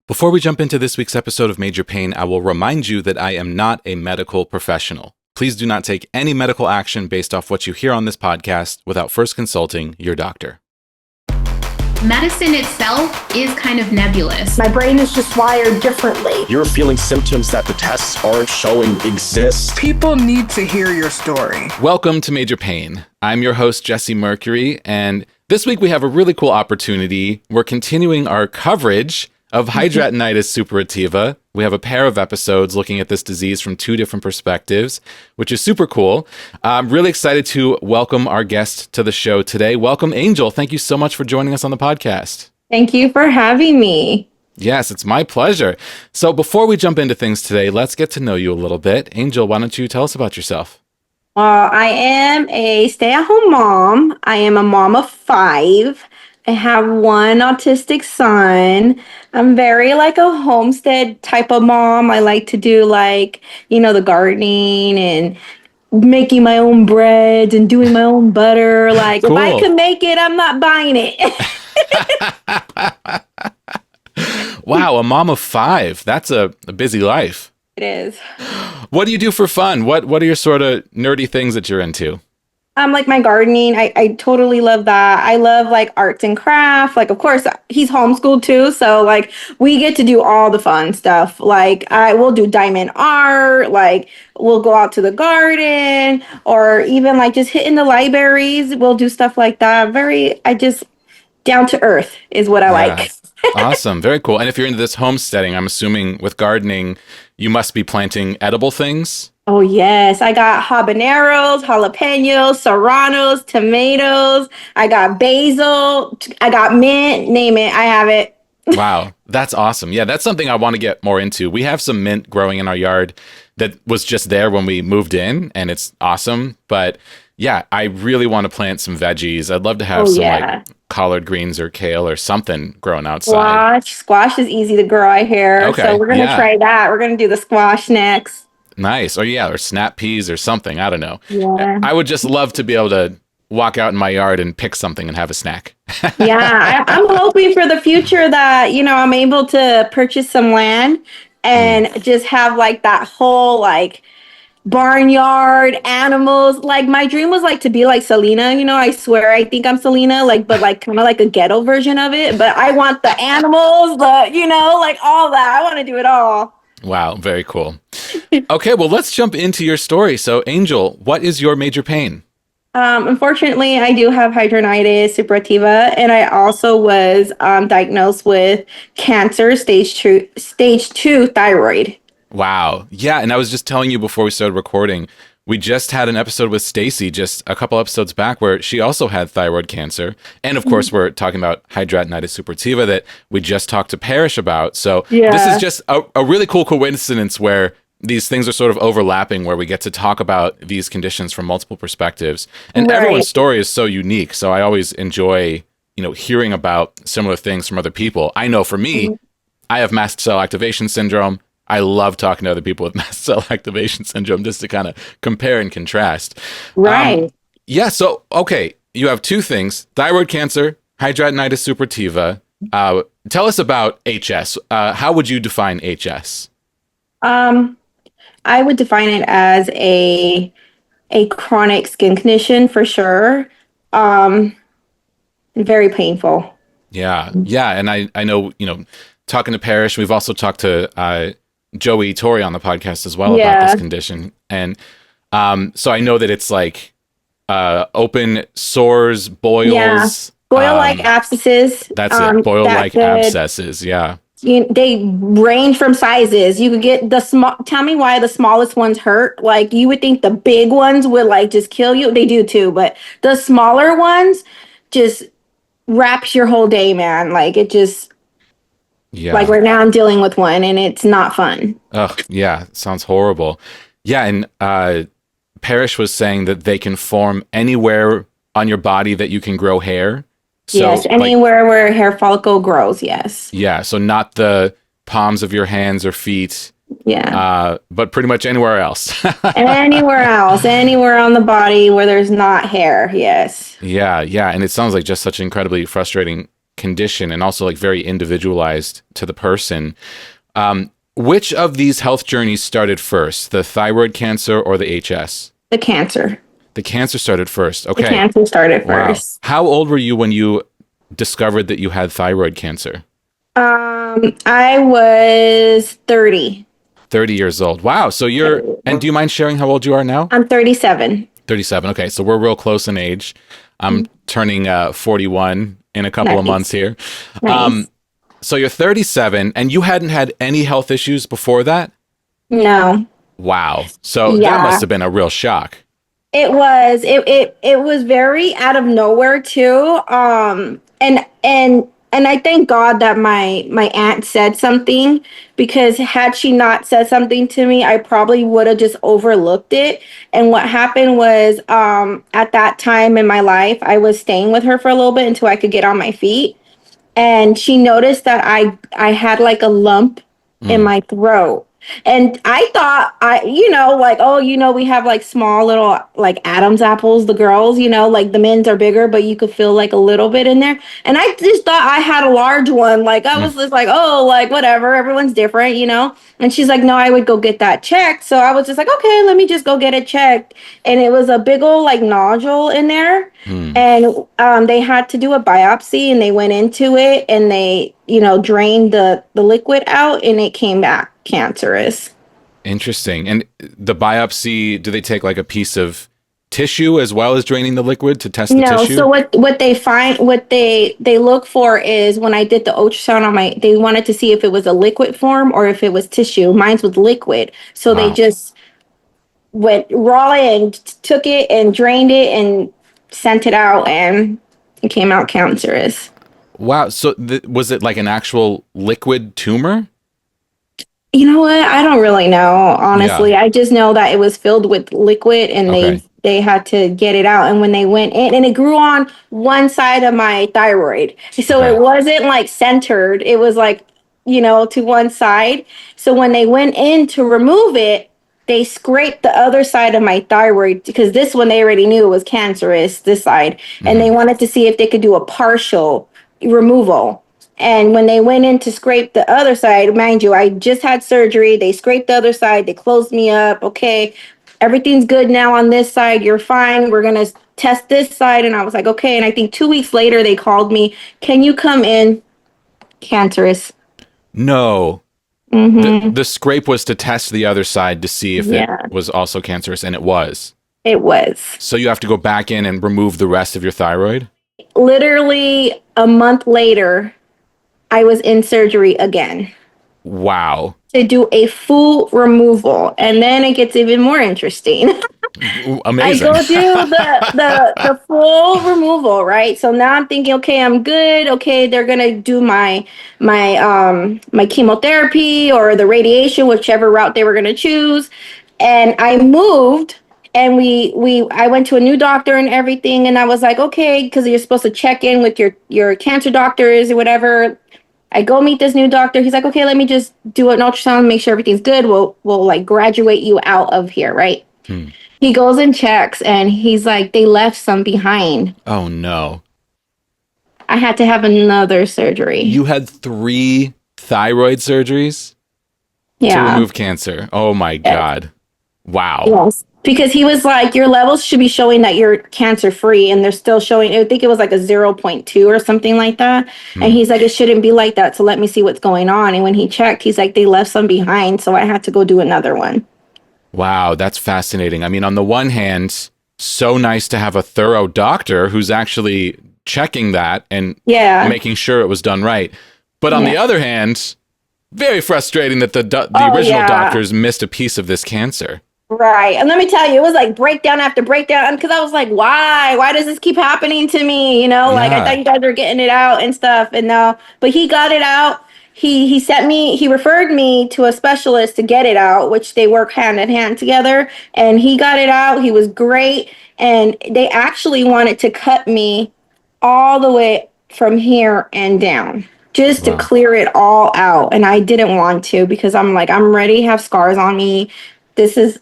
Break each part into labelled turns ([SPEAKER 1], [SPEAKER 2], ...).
[SPEAKER 1] Before we jump into this week's episode of Major Pain, I will remind you that I am not a medical professional. Please do not take any medical action based off what you hear on this podcast without first consulting your doctor.
[SPEAKER 2] Medicine itself is kind of nebulous.
[SPEAKER 3] My brain is just wired differently.
[SPEAKER 4] You're feeling symptoms that the tests aren't showing exist.
[SPEAKER 5] People need to hear your story.
[SPEAKER 1] Welcome to Major Pain. I'm your host, Jesse Mercury, and this week we have a really cool opportunity. We're continuing our coverage of Hidradenitis Suppurativa. We have a pair of episodes looking at this disease from two different perspectives, which is super cool. I'm really excited to welcome our guest to the show today. Welcome, Angel. Thank you so much for joining us on the podcast.
[SPEAKER 6] Thank you for having me.
[SPEAKER 1] Yes, it's my pleasure. So before we jump into things today, let's get to know you a little bit. Angel, why don't you tell us about yourself?
[SPEAKER 6] I am a stay-at-home mom. I am a mom of 5. I have one autistic son. I'm very like a homestead type of mom. I like to do the gardening and making my own breads and doing my own butter. Like
[SPEAKER 1] Cool.
[SPEAKER 6] If I can make it, I'm not buying it.
[SPEAKER 1] Wow, a mom of 5. That's a busy life.
[SPEAKER 6] It is.
[SPEAKER 1] What do you do for fun? What are your sort of nerdy things that you're into?
[SPEAKER 6] Like my gardening, I totally love that. I love like arts and craft. Like, of course, he's homeschooled too. So like we get to do all the fun stuff. Like I will do diamond art. Like we'll go out to the garden or even like just hitting the libraries. We'll do stuff like that. Down to earth is what I like.
[SPEAKER 1] Awesome. Very cool. And if you're into this homesteading, I'm assuming with gardening, you must be planting edible things.
[SPEAKER 6] Oh, yes. I got habaneros, jalapenos, serranos, tomatoes. I got basil. I got mint. Name it. I have it.
[SPEAKER 1] Wow. That's awesome. Yeah, that's something I want to get more into. We have some mint growing in our yard that was just there when we moved in, and it's awesome. But yeah, I really want to plant some veggies. I'd love to have like collard greens or kale or something growing outside.
[SPEAKER 6] Squash is easy to grow, I hear.
[SPEAKER 1] Okay,
[SPEAKER 6] So we're going to try that. We're going to do the squash next.
[SPEAKER 1] Nice. Or snap peas or something. I don't know.
[SPEAKER 6] Yeah.
[SPEAKER 1] I would just love to be able to walk out in my yard and pick something and have a snack.
[SPEAKER 6] Yeah. I'm hoping for the future that, I'm able to purchase some land and just have like that whole like barnyard animals. Like my dream was like to be like Selena, I swear I think I'm Selena, but kind of like a ghetto version of it. But I want the animals, like all that. I want to do it all.
[SPEAKER 1] Wow, very cool. Okay, well, let's jump into your story. So, Angel, what is your major pain?
[SPEAKER 6] Unfortunately, I do have hidradenitis suppurativa, and I also was diagnosed with cancer, stage 2 thyroid.
[SPEAKER 1] Wow. Yeah, and I was just telling you before we started recording, we just had an episode with Stacy just a couple episodes back where she also had thyroid cancer. And of course, we're talking about hidradenitis suppurativa that we just talked to Parrish about. So This is just a really cool coincidence where these things are sort of overlapping, where we get to talk about these conditions from multiple perspectives. And everyone's story is so unique. So I always enjoy, hearing about similar things from other people. I know for me, I have mast cell activation syndrome. I love talking to other people with mast cell activation syndrome just to kind of compare and contrast.
[SPEAKER 6] Right.
[SPEAKER 1] So, okay, you have 2 things, thyroid cancer, hidradenitis suppurativa. Tell us about HS. How would you define HS?
[SPEAKER 6] I would define it as a chronic skin condition for sure. Very painful.
[SPEAKER 1] Yeah. And I know, talking to Parrish, we've also talked to Joey Torrey on the podcast as well about this condition. And so I know that it's like open sores, boils. Yeah.
[SPEAKER 6] Boil-like abscesses.
[SPEAKER 1] That's it. Boil-like abscesses. Yeah.
[SPEAKER 6] They range from sizes. You could get the small. Tell me why the smallest ones hurt. Like you would think the big ones would like just kill you. They do too, but the smaller ones just wraps your whole day, man. Like it just. Yeah. Like right now I'm dealing with one and it's not fun.
[SPEAKER 1] Ugh, yeah. Sounds horrible. Yeah. And Parrish was saying that they can form anywhere on your body that you can grow hair. So,
[SPEAKER 6] yes, anywhere where a hair follicle grows, yes.
[SPEAKER 1] Yeah, so not the palms of your hands or feet.
[SPEAKER 6] Yeah.
[SPEAKER 1] But pretty much anywhere else.
[SPEAKER 6] Anywhere on the body where there's not hair, yes.
[SPEAKER 1] Yeah. And it sounds like just such an incredibly frustrating condition and also like very individualized to the person. Which of these health journeys started first, the thyroid cancer or the HS?
[SPEAKER 6] The cancer.
[SPEAKER 1] The cancer started first.
[SPEAKER 6] The
[SPEAKER 1] Okay.
[SPEAKER 6] cancer started
[SPEAKER 1] Wow.
[SPEAKER 6] first.
[SPEAKER 1] How old were you when you discovered that you had thyroid cancer?
[SPEAKER 6] I was 30.
[SPEAKER 1] 30 years old. Wow. So and do you mind sharing how old you are now?
[SPEAKER 6] I'm 37.
[SPEAKER 1] 37. Okay. So we're real close in age. I'm turning 41 in a couple of
[SPEAKER 6] Nice.
[SPEAKER 1] months here.
[SPEAKER 6] Nice.
[SPEAKER 1] So you're 37 and you hadn't had any health issues before that?
[SPEAKER 6] No.
[SPEAKER 1] Wow. So that
[SPEAKER 6] Yeah.
[SPEAKER 1] must have been a real shock.
[SPEAKER 6] It was. It was very out of nowhere too. And I thank God that my aunt said something, because had she not said something to me, I probably would have just overlooked it. And what happened was, at that time in my life, I was staying with her for a little bit until I could get on my feet. And she noticed that I had like a lump in my throat. And I thought, like, oh, we have like small little like Adam's apples, the girls, like the men's are bigger, but you could feel like a little bit in there. And I just thought I had a large one. Like I was just like, oh, like whatever, everyone's different. And she's like, no, I would go get that checked. So I was just like, okay, let me just go get it checked. And it was a big old like nodule in there. And they had to do a biopsy, and they went into it, and they, drained the liquid out, and it came back cancerous.
[SPEAKER 1] Interesting. And the biopsy, do they take like a piece of tissue as well as draining the liquid to test the
[SPEAKER 6] No,
[SPEAKER 1] tissue?
[SPEAKER 6] so what they find, what they look for is, when I did the ultrasound on they wanted to see if it was a liquid form or if it was tissue. Mine's was liquid. So they
[SPEAKER 1] Wow.
[SPEAKER 6] just went raw and took it and drained it and sent it out, and it came out cancerous.
[SPEAKER 1] Wow. So was it like an actual liquid tumor?
[SPEAKER 6] You know what? I don't really know, honestly.
[SPEAKER 1] Yeah.
[SPEAKER 6] I just know that it was filled with liquid, and
[SPEAKER 1] Okay.
[SPEAKER 6] they had to get it out. And when they went in, and it grew on one side of my thyroid. So
[SPEAKER 1] Okay.
[SPEAKER 6] it wasn't like centered. It was like, to one side. So when they went in to remove it, they scraped the other side of my thyroid, because this one they already knew was cancerous, this side. And they wanted to see if they could do a partial removal. And when they went in to scrape the other side, mind you, I just had surgery. They scraped the other side. They closed me up. Okay, everything's good now on this side. You're fine. We're going to test this side. And I was like, okay. And I think 2 weeks later, they called me. Can you come in? Cancerous.
[SPEAKER 1] No. The scrape was to test the other side to see if
[SPEAKER 6] Yeah.
[SPEAKER 1] it was also cancerous, and it was.
[SPEAKER 6] It was.
[SPEAKER 1] So you have to go back in and remove the rest of your thyroid?
[SPEAKER 6] Literally a month later, I was in surgery again
[SPEAKER 1] Wow.
[SPEAKER 6] to do a full removal. And then it gets even more interesting.
[SPEAKER 1] Ooh,
[SPEAKER 6] I
[SPEAKER 1] amazing.
[SPEAKER 6] go do the full removal, right? So now I'm thinking, okay, I'm good. Okay, they're gonna do my chemotherapy or the radiation, whichever route they were gonna choose. And I moved, and I went to a new doctor and everything, and I was like, okay, because you're supposed to check in with your cancer doctors or whatever. I go meet this new doctor. He's like, okay, let me just do an ultrasound, make sure everything's good. We'll like graduate you out of here, right? He goes and checks, and he's like, they left some behind.
[SPEAKER 1] Oh, no.
[SPEAKER 6] I had to have another surgery.
[SPEAKER 1] You had 3 thyroid surgeries to
[SPEAKER 6] Yeah.
[SPEAKER 1] remove cancer. Oh, my God. Wow.
[SPEAKER 6] Yes. Because he was like, your levels should be showing that you're cancer free, and they're still showing, I think it was like a 0.2 or something like that. And he's like, it shouldn't be like that. So let me see what's going on. And when he checked, he's like, they left some behind. So I had to go do another one.
[SPEAKER 1] Wow, that's fascinating. I mean, on the one hand, so nice to have a thorough doctor who's actually checking that and
[SPEAKER 6] Yeah.
[SPEAKER 1] making sure it was done right. But on the other hand, very frustrating that the
[SPEAKER 6] Oh,
[SPEAKER 1] original
[SPEAKER 6] yeah.
[SPEAKER 1] doctors missed a piece of this cancer.
[SPEAKER 6] Right. And let me tell you, it was like breakdown after breakdown, because I was like, why? Why does this keep happening to me? Like I
[SPEAKER 1] Yeah.
[SPEAKER 6] thought you guys were getting it out and stuff. And no, but he got it out. He referred me to a specialist to get it out, which they work hand in hand together. And he got it out. He was great. And they actually wanted to cut me all the way from here and down, just to clear it all out. And I didn't want to, because I'm like, I'm ready to have scars on me. This is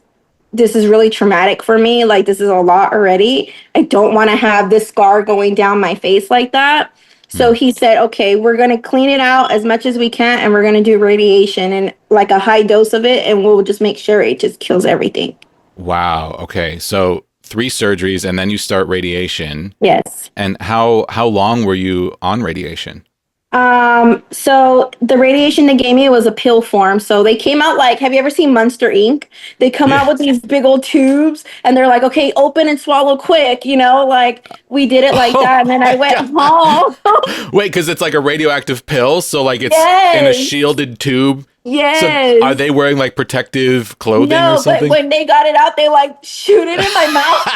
[SPEAKER 6] really traumatic for me. Like, this is a lot already. I don't want to have this scar going down my face like that. So he said, okay, we're going to clean it out as much as we can, and we're going to do radiation and like a high dose of it, and we'll just make sure it just kills everything.
[SPEAKER 1] Wow. Okay. So 3 surgeries and then you start radiation.
[SPEAKER 6] Yes.
[SPEAKER 1] And how long were you on radiation?
[SPEAKER 6] So the radiation they gave me was a pill form. So they came out like, have you ever seen Monster Inc? They come out with these big old tubes and they're like, okay, open and swallow quick, like we did it like that. And then I went home.
[SPEAKER 1] Wait, because it's like a radioactive pill, so like it's in a
[SPEAKER 6] Yes.
[SPEAKER 1] shielded tube.
[SPEAKER 6] Yes.
[SPEAKER 1] So are they wearing like protective clothing or
[SPEAKER 6] No,
[SPEAKER 1] something?
[SPEAKER 6] but when they got it out, they like shoot it in my mouth.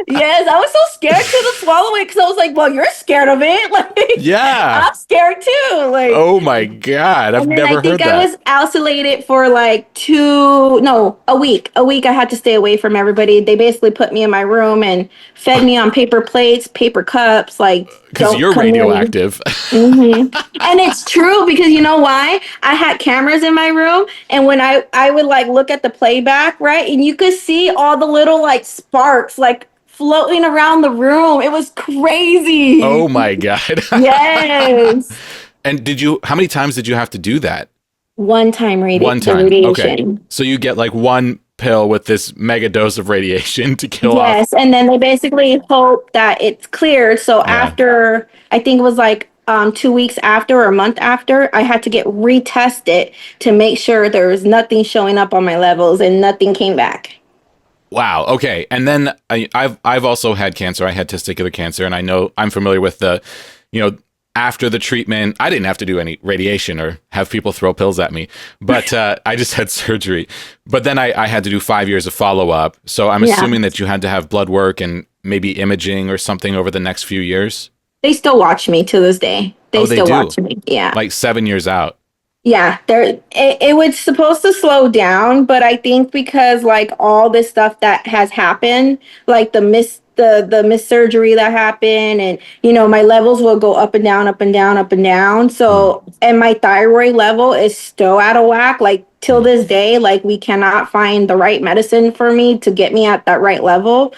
[SPEAKER 6] Yes, I was so scared to swallow it because I was like, well, you're scared of it. Like,
[SPEAKER 1] Yeah.
[SPEAKER 6] I'm scared too. Like,
[SPEAKER 1] Oh my God. I've
[SPEAKER 6] and then
[SPEAKER 1] never
[SPEAKER 6] I think
[SPEAKER 1] heard
[SPEAKER 6] I
[SPEAKER 1] that.
[SPEAKER 6] was isolated for like a week. A week I had to stay away from everybody. They basically put me in my room and fed me on paper plates, paper cups, like
[SPEAKER 1] Because
[SPEAKER 6] don't
[SPEAKER 1] you're
[SPEAKER 6] come near me.
[SPEAKER 1] radioactive.
[SPEAKER 6] And it's true because you know why? I had cameras in my room, and when I would like look at the playback, right? And you could see all the little like sparks like floating around the room. It was crazy.
[SPEAKER 1] Oh my God.
[SPEAKER 6] Yes.
[SPEAKER 1] And how many times did you have to do that?
[SPEAKER 6] One time
[SPEAKER 1] One
[SPEAKER 6] the
[SPEAKER 1] time. Okay.
[SPEAKER 6] radiation.
[SPEAKER 1] So you get like one pill with this mega dose of radiation to kill off.
[SPEAKER 6] Yes, and then they basically hope that it's cleared. So after, I think it was like 2 weeks after or a month after, I had to get retested to make sure there was nothing showing up on my levels and nothing came back.
[SPEAKER 1] Wow. Okay. And then I've also had cancer. I had testicular cancer, and I know I'm familiar with after the treatment, I didn't have to do any radiation or have people throw pills at me, but I just had surgery. But then I had to do 5 years of follow up. So I'm assuming that you had to have blood work and maybe imaging or something over the next few years.
[SPEAKER 6] They still watch me to this day. They
[SPEAKER 1] They
[SPEAKER 6] still
[SPEAKER 1] do?
[SPEAKER 6] watch me. Yeah.
[SPEAKER 1] Like 7 years out.
[SPEAKER 6] Yeah, it was supposed to slow down, but I think because like all this stuff that has happened, like the miss surgery that happened, and my levels will go up and down, up and down, up and down. So and my thyroid level is still out of whack. Like till this day, like we cannot find the right medicine for me to get me at that right level.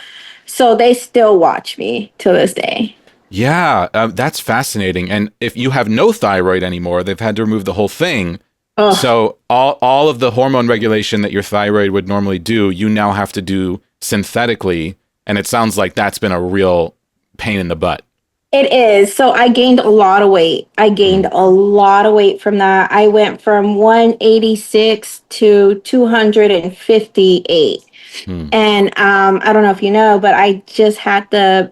[SPEAKER 6] So they still watch me to this day.
[SPEAKER 1] Yeah, that's fascinating. And if you have no thyroid anymore, they've had to remove the whole thing.
[SPEAKER 6] Ugh.
[SPEAKER 1] So all of the hormone regulation that your thyroid would normally do, you now have to do synthetically. And it sounds like that's been a real pain in the butt.
[SPEAKER 6] It is. So I gained a lot of weight. I gained a lot of weight from that. I went from 186 to 258. And I don't know if you know, but I just had the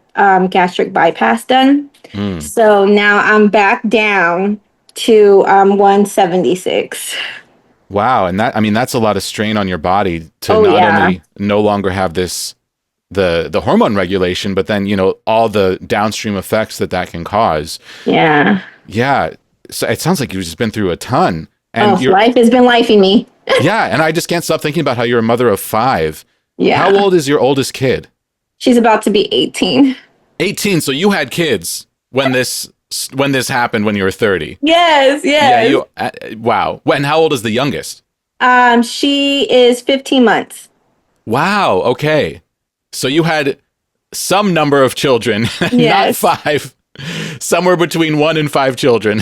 [SPEAKER 6] gastric bypass done. So now I'm back down to 176.
[SPEAKER 1] Wow. And that's a lot of strain on your body to only no longer have the hormone regulation, but then, all the downstream effects that can cause.
[SPEAKER 6] Yeah.
[SPEAKER 1] Yeah. So it sounds like you've just been through a ton. And
[SPEAKER 6] life has been lifing me.
[SPEAKER 1] Yeah. And I just can't stop thinking about how you're a mother of 5.
[SPEAKER 6] Yeah.
[SPEAKER 1] How old is your oldest kid?
[SPEAKER 6] She's about to be 18.
[SPEAKER 1] 18. So you had kids when this happened when you were 30.
[SPEAKER 6] Yes.
[SPEAKER 1] Yeah. Wow. And how old is the youngest?
[SPEAKER 6] She is 15 months.
[SPEAKER 1] Wow. Okay. So you had some number of children,
[SPEAKER 6] Yes.
[SPEAKER 1] not 5, somewhere between 1 and 5 children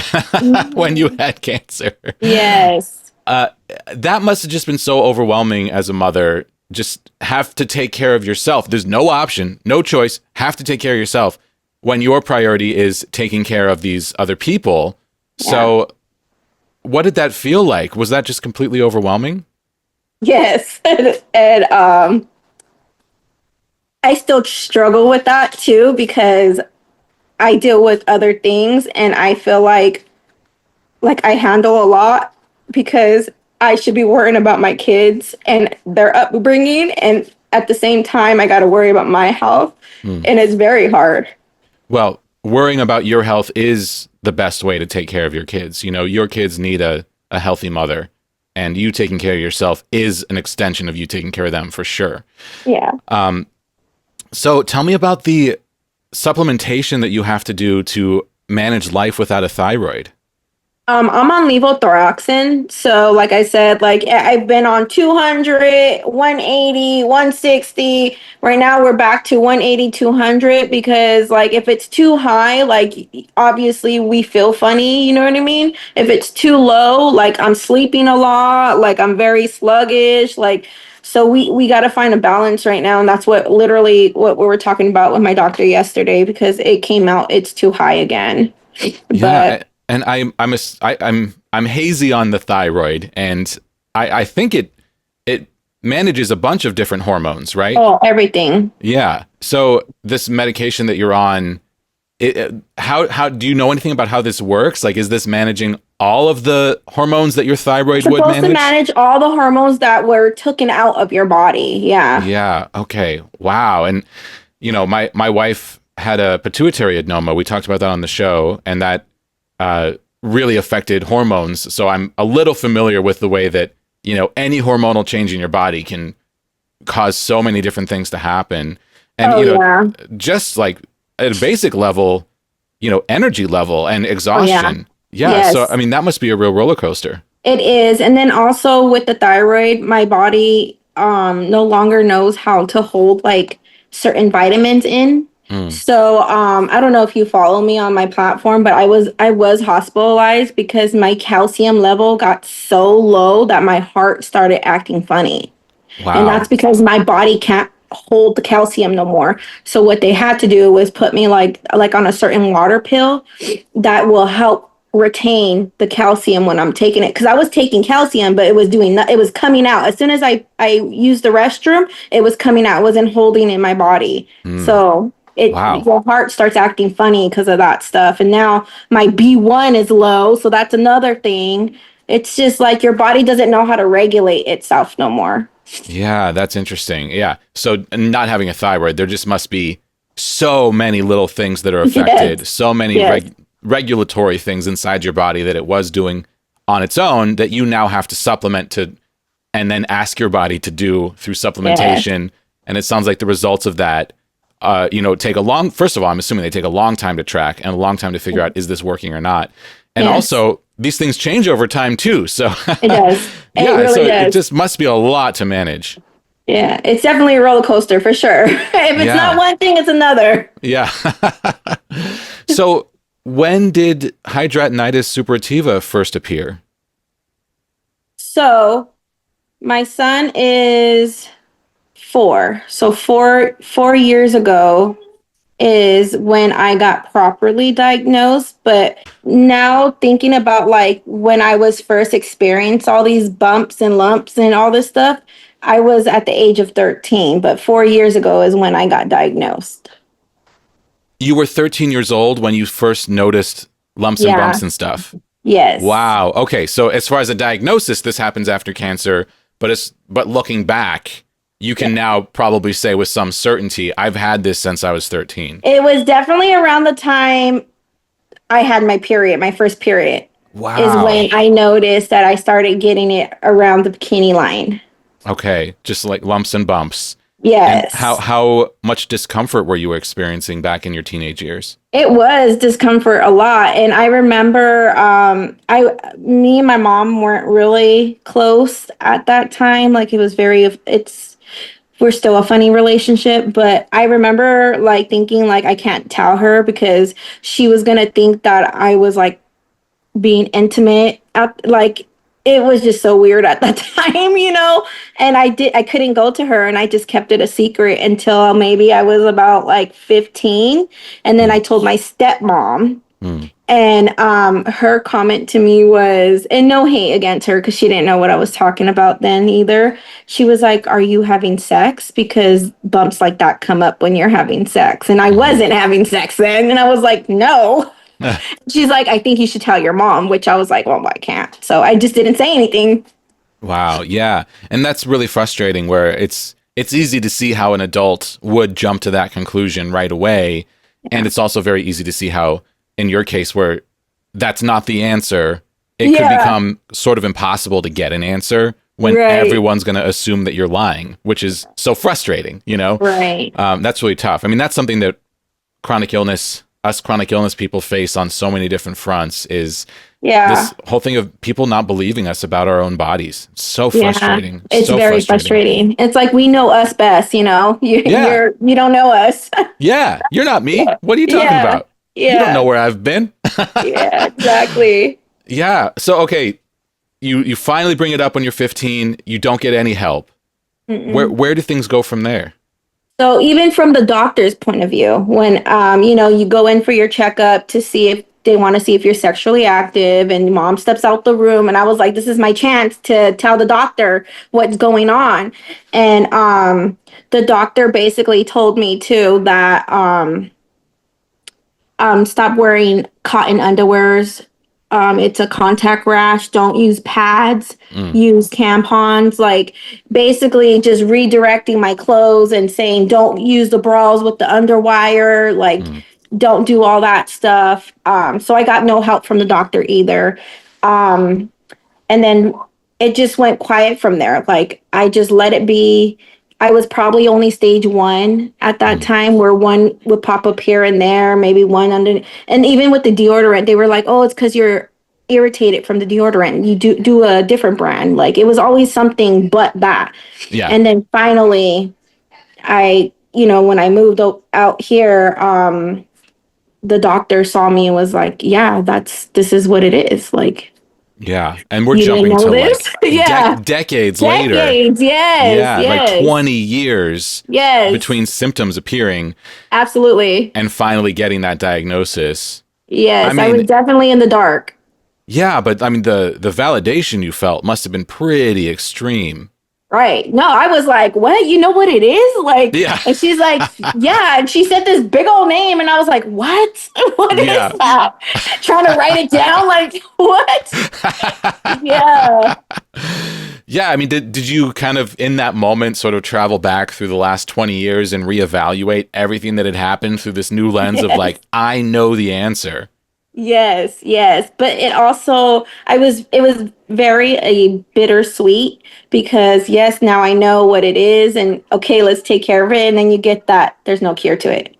[SPEAKER 1] when you had cancer.
[SPEAKER 6] Yes.
[SPEAKER 1] That must have just been so overwhelming as a mother. Just have to take care of yourself. There's no option, no choice. Have to take care of yourself when your priority is taking care of these other people. Yeah. So what did that feel like? Was that just completely overwhelming?
[SPEAKER 6] Yes. And I still struggle with that too, because I deal with other things and I feel like I handle a lot because I should be worrying about my kids and their upbringing. And at the same time, I got to worry about my health. And it's very hard.
[SPEAKER 1] Well, worrying about your health is the best way to take care of your kids. Your kids need a healthy mother, and you taking care of yourself is an extension of you taking care of them for sure.
[SPEAKER 6] Yeah.
[SPEAKER 1] So tell me about the supplementation that you have to do to manage life without a thyroid.
[SPEAKER 6] I'm on levothyroxine. So, like I said, like I've been on 200, 180, 160. Right now we're back to 180, 200 because like if it's too high, like obviously we feel funny, you know what I mean? If it's too low, like I'm sleeping a lot, like I'm very sluggish, like so we got to find a balance right now, and that's what literally what we were talking about with my doctor yesterday because it came out it's too high again.
[SPEAKER 1] Yeah,
[SPEAKER 6] But
[SPEAKER 1] and I'm hazy on the thyroid, and I think it manages a bunch of different hormones, right?
[SPEAKER 6] oh, everything.
[SPEAKER 1] Yeah. So this medication that you're on, how do you know anything about how this works? Like, is this managing all of the hormones that your thyroid would
[SPEAKER 6] Supposed to
[SPEAKER 1] manage?
[SPEAKER 6] manage all the hormones that were taken out of your body. Yeah.
[SPEAKER 1] Yeah. Okay. Wow. And my wife had a pituitary adenoma. We talked about that on the show, and that really affected hormones. So I'm a little familiar with the way that any hormonal change in your body can cause so many different things to happen. And
[SPEAKER 6] Oh, yeah.
[SPEAKER 1] just like at a basic level, energy level and
[SPEAKER 6] Oh, yeah.
[SPEAKER 1] exhaustion. Yeah.
[SPEAKER 6] Yes.
[SPEAKER 1] So I mean, that must be a real roller coaster.
[SPEAKER 6] It is. And then also with the thyroid, my body no longer knows how to hold like certain vitamins in.
[SPEAKER 1] Mm.
[SPEAKER 6] So I don't know if you follow me on my platform, but I was hospitalized because my calcium level got so low that my heart started acting funny. And
[SPEAKER 1] Wow.
[SPEAKER 6] that's because my body can't hold the calcium no more. So what they had to do was put me like on a certain water pill that will help retain the calcium when I'm taking it, because I was taking calcium but it was doing it was coming out as soon as I used the restroom. It was coming out. It wasn't holding in my body.
[SPEAKER 1] Mm.
[SPEAKER 6] So
[SPEAKER 1] Wow.
[SPEAKER 6] your heart starts acting funny because of that stuff. And now my B1 is low, so that's another thing. It's just like your body doesn't know how to regulate itself no more.
[SPEAKER 1] Yeah, that's interesting. Yeah. So not having a thyroid, there just must be so many little things that are affected,
[SPEAKER 6] Yes.
[SPEAKER 1] so many
[SPEAKER 6] Yes.
[SPEAKER 1] regulatory things inside your body that it was doing on its own that you now have to supplement to and then ask your body to do through supplementation. And it sounds like the results of that take a long, first of all, I'm assuming they take a long time to track and a long time to figure out, is this working or not? And
[SPEAKER 6] Yes.
[SPEAKER 1] also these things change over time too. So
[SPEAKER 6] It does. It
[SPEAKER 1] yeah,
[SPEAKER 6] really
[SPEAKER 1] so
[SPEAKER 6] does.
[SPEAKER 1] it just must be a lot to manage.
[SPEAKER 6] Yeah, it's definitely a roller coaster for sure. If it's
[SPEAKER 1] Yeah.
[SPEAKER 6] not one thing, it's another.
[SPEAKER 1] Yeah. So when did hidradenitis suppurativa first appear?
[SPEAKER 6] So my son is 4. So four years ago is when I got properly diagnosed. But now thinking about like when I was first experienced all these bumps and lumps and all this stuff, I was at the age of 13. But 4 years ago is when I got diagnosed.
[SPEAKER 1] You were 13 years old when you first noticed lumps and
[SPEAKER 6] Yeah.
[SPEAKER 1] bumps and stuff.
[SPEAKER 6] Yes.
[SPEAKER 1] Wow. Okay. So as far as a diagnosis, this happens after cancer, but looking back, you can now probably say with some certainty, I've had this since I was 13.
[SPEAKER 6] It was definitely around the time I had my period, my first period.
[SPEAKER 1] Wow.
[SPEAKER 6] Is when I noticed that I started getting it around the bikini line.
[SPEAKER 1] Okay. Just like lumps and bumps.
[SPEAKER 6] Yes.
[SPEAKER 1] And how much discomfort were you experiencing back in your teenage years?
[SPEAKER 6] It was discomfort a lot. And I remember me and my mom weren't really close at that time. Like we're still a funny relationship, but I remember like thinking like I can't tell her because she was gonna think that I was like being intimate like it was just so weird at that time. And I couldn't go to her, and I just kept it a secret until maybe I was about like 15, and then I told my stepmom. And her comment to me was, and no hate against her because she didn't know what I was talking about then either. She was like, "Are you having sex? Because bumps like that come up when you're having sex." And I wasn't having sex then, and I was like, "No." She's like, "I think you should tell your mom," which I was like, "Well, I can't." So I just didn't say anything.
[SPEAKER 1] Wow, yeah. And that's really frustrating where it's easy to see how an adult would jump to that conclusion right away. And it's also very easy to see how, in your case, where that's not the answer, it could
[SPEAKER 6] Yeah.
[SPEAKER 1] become sort of impossible to get an answer when
[SPEAKER 6] Right.
[SPEAKER 1] everyone's going to assume that you're lying, which is so frustrating,
[SPEAKER 6] Right.
[SPEAKER 1] That's really tough. I mean, that's something that chronic illness us chronic illness people face on so many different fronts is
[SPEAKER 6] Yeah.
[SPEAKER 1] this whole thing of people not believing us about our own bodies. So
[SPEAKER 6] Yeah.
[SPEAKER 1] frustrating.
[SPEAKER 6] It's
[SPEAKER 1] So
[SPEAKER 6] very frustrating. It's like we know us best, you know.
[SPEAKER 1] Yeah.
[SPEAKER 6] You don't know us.
[SPEAKER 1] Yeah. You're not me. What are you talking
[SPEAKER 6] Yeah.
[SPEAKER 1] about? You don't know
[SPEAKER 6] Yeah.
[SPEAKER 1] where I've been.
[SPEAKER 6] Yeah, exactly.
[SPEAKER 1] Yeah. So, okay. You finally bring it up when you're 15. You don't get any help. Where do things go from there?
[SPEAKER 6] So even from the doctor's point of view, when you go in for your checkup to see if they want to see if you're sexually active, and mom steps out the room, and I was like, this is my chance to tell the doctor what's going on. And the doctor basically told me too that stop wearing cotton underwears. It's a contact rash. Don't use pads. Use tampons. Like basically just redirecting my clothes and saying don't use the bras with the underwire. Like don't do all that stuff. So I got no help from the doctor either. And then it just went quiet from there. Like I just let it be. I was probably only stage 1 at that time, where one would pop up here and there, maybe one under. And even with the deodorant, they were like, "Oh, it's because you're irritated from the deodorant. You do a different brand." Like it was always something but that.
[SPEAKER 1] Yeah.
[SPEAKER 6] And then finally, when I moved out here, the doctor saw me and was like, "Yeah, this is what it is." Like.
[SPEAKER 1] Yeah. And we're
[SPEAKER 6] You didn't
[SPEAKER 1] jumping
[SPEAKER 6] know
[SPEAKER 1] to
[SPEAKER 6] this?
[SPEAKER 1] like
[SPEAKER 6] Yeah.
[SPEAKER 1] decades later.
[SPEAKER 6] Decades, yes.
[SPEAKER 1] Yeah.
[SPEAKER 6] Yes.
[SPEAKER 1] Like 20 years
[SPEAKER 6] Yes.
[SPEAKER 1] between symptoms appearing
[SPEAKER 6] Absolutely.
[SPEAKER 1] and finally getting that diagnosis.
[SPEAKER 6] Yes.
[SPEAKER 1] I
[SPEAKER 6] I
[SPEAKER 1] mean-
[SPEAKER 6] was definitely in the dark.
[SPEAKER 1] Yeah. But I mean, the validation you felt must have been pretty extreme.
[SPEAKER 6] Right. No, I was like, what? You know what it is? Like,
[SPEAKER 1] Yeah.
[SPEAKER 6] and she's like, yeah. And she said this big old name. And I was like, what? What is
[SPEAKER 1] Yeah.
[SPEAKER 6] that? Trying to write it down. Like, what? Yeah.
[SPEAKER 1] Yeah, I mean, did you kind of in that moment sort of travel back through the last 20 years and reevaluate everything that had happened through this new lens of like, I know the answer?
[SPEAKER 6] Yes, yes. But it was very bittersweet, because yes, now I know what it is, and okay, let's take care of it. And then you get that there's no cure to it.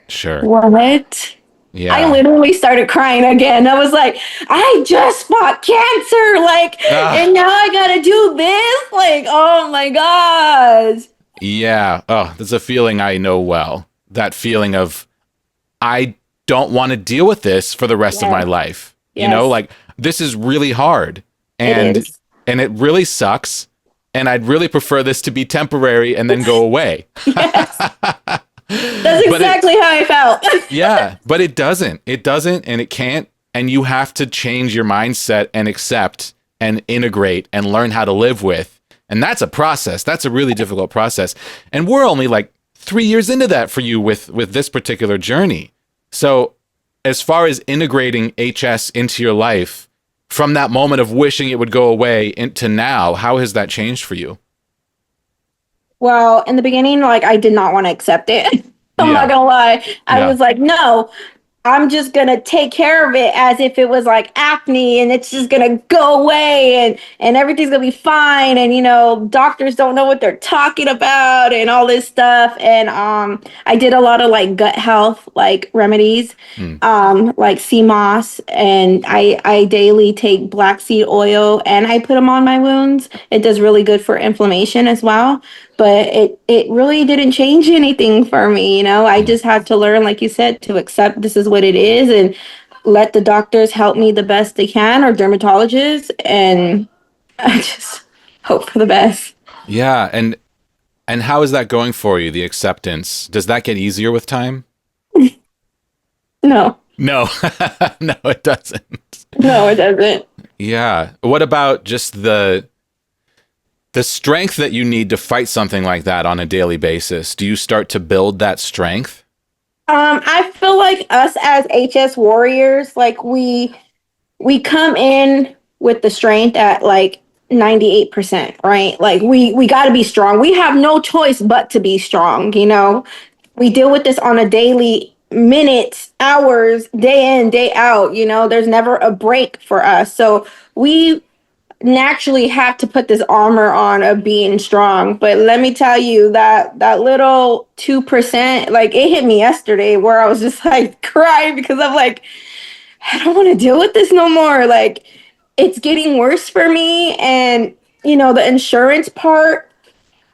[SPEAKER 1] Sure.
[SPEAKER 6] What?
[SPEAKER 1] Yeah.
[SPEAKER 6] I literally started crying again. I was like, I just fought cancer, like, and now I gotta do this. Like, oh my gosh.
[SPEAKER 1] Yeah. Oh, that's a feeling I know well. That feeling of, I don't want to deal with this for the rest of my life. You know,
[SPEAKER 6] Yes.
[SPEAKER 1] like this is really hard and
[SPEAKER 6] It is.
[SPEAKER 1] and it really sucks. And I'd really prefer this to be temporary and then go away.
[SPEAKER 6] That's exactly how I felt.
[SPEAKER 1] Yeah, but it doesn't. It doesn't, and it can't. And you have to change your mindset and accept and integrate and learn how to live with. And that's a process. That's a really difficult process. And we're only like 3 years into that for you with this particular journey. So as far as integrating HS into your life, from that moment of wishing it would go away into now, how has that changed for you?
[SPEAKER 6] Well, in the beginning, like I did not want to accept it. I'm
[SPEAKER 1] Yeah.
[SPEAKER 6] not gonna lie. I
[SPEAKER 1] Yeah.
[SPEAKER 6] was like, no, I'm just gonna take care of it as if it was like acne, and it's just gonna go away, and everything's gonna be fine. And doctors don't know what they're talking about and all this stuff. And I did a lot of like gut health like remedies, like sea moss, and I daily take black seed oil and I put them on my wounds. It does really good for inflammation as well. But it really didn't change anything for me. I just had to learn, like you said, to accept this is what it is, and let the doctors help me the best they can, or dermatologists, and I just hope for the best.
[SPEAKER 1] Yeah, and how is that going for you, the acceptance? Does that get easier with time?
[SPEAKER 6] No,
[SPEAKER 1] No. No, it doesn't.
[SPEAKER 6] no, it doesn't.
[SPEAKER 1] Yeah. What about just the strength that you need to fight something like that on a daily basis? Do you start to build that strength?
[SPEAKER 6] I feel like us as HS warriors, like we come in with the strength at like 98%, right? Like we got to be strong. We have no choice but to be strong. We deal with this on a daily, minutes, hours, day in, day out. There's never a break for us. So we naturally have to put this armor on of being strong. But let me tell you that little 2%, like it hit me yesterday where I was just like crying because I'm like, I don't want to deal with this no more. Like it's getting worse for me. And the insurance part,